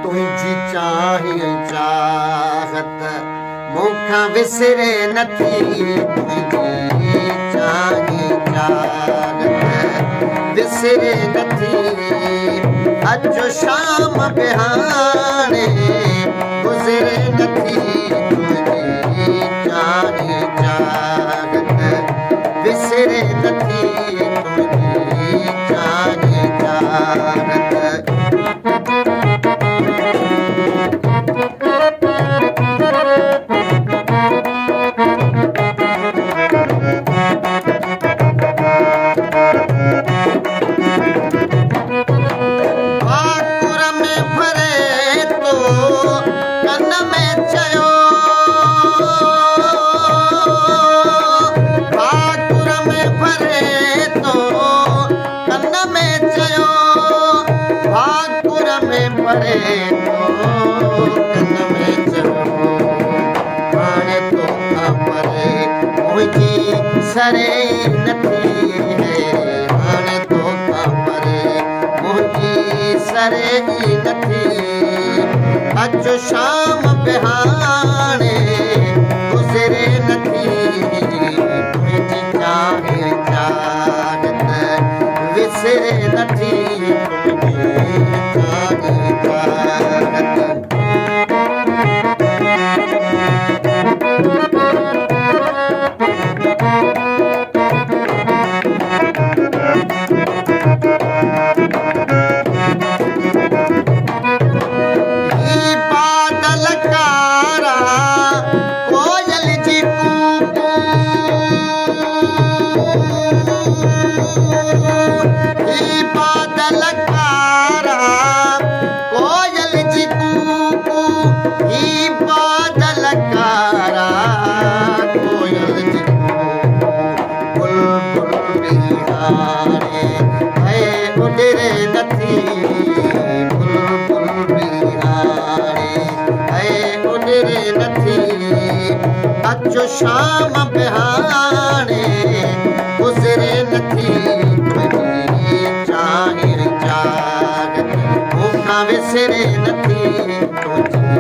तुंहिंजी चाही चाहत मूंखां विसरे नथी तुंहिंजी चाही चाहत विसरे नथी अचो शाम बिहाणे गुज़रे नथी तुंहिंजी चाही चाहत विसरे नथी तुंहिंजी चाही चाहत सरे नथी है हाणे तोखां परे मुंहिंजी सरे नथी अचो शाम बिहाणे गुज़रे नथी तुंहिंजी चाही चाहत विसरे नथी तुंहिंजी चाही चाहत अचो शाम बिहाणे गुज़रे नथी तुंहिंजी चाही चाहत मूंखां विसरे नथी तुंहिंजी चाही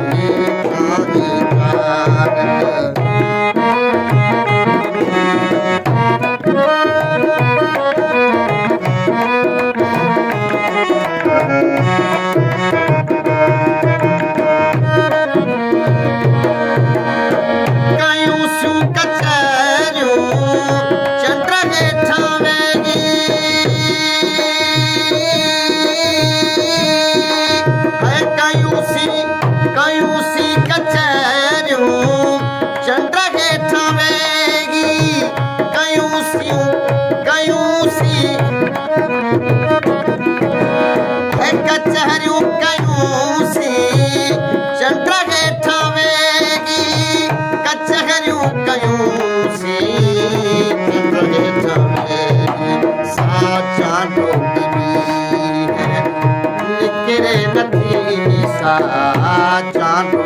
चाहत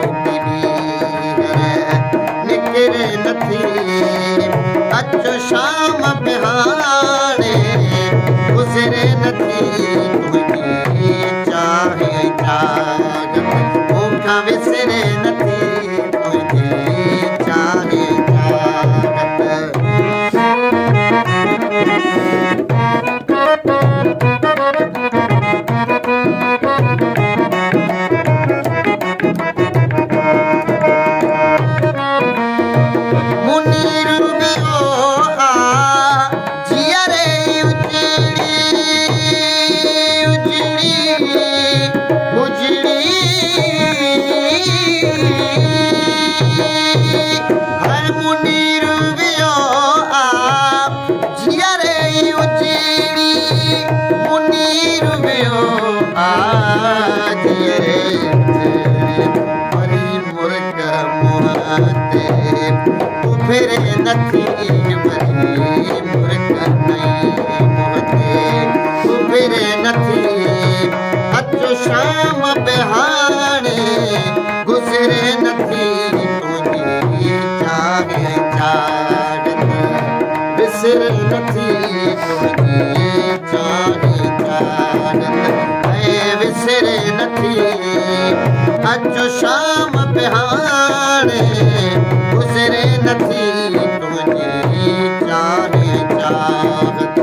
निकिरे नथी अचो शाम बिहाणे गुज़रे नथी तुंहिंजी चाही चाहत मूंखां विसरे नथी तुंहिंजी चाही चाहत फिरे नथी वरी मुर्ख नहीं मोहते फिरे नथी अचो शाम बिहाणे गुज़रे नथी तुंहिंजी चाही चाहत विसरे नथी तुंहिंजी चाही चाहत विसरे नथी अचो शाम बिहाणे गुज़रे नथी तुंहिंजी चाहे चाहत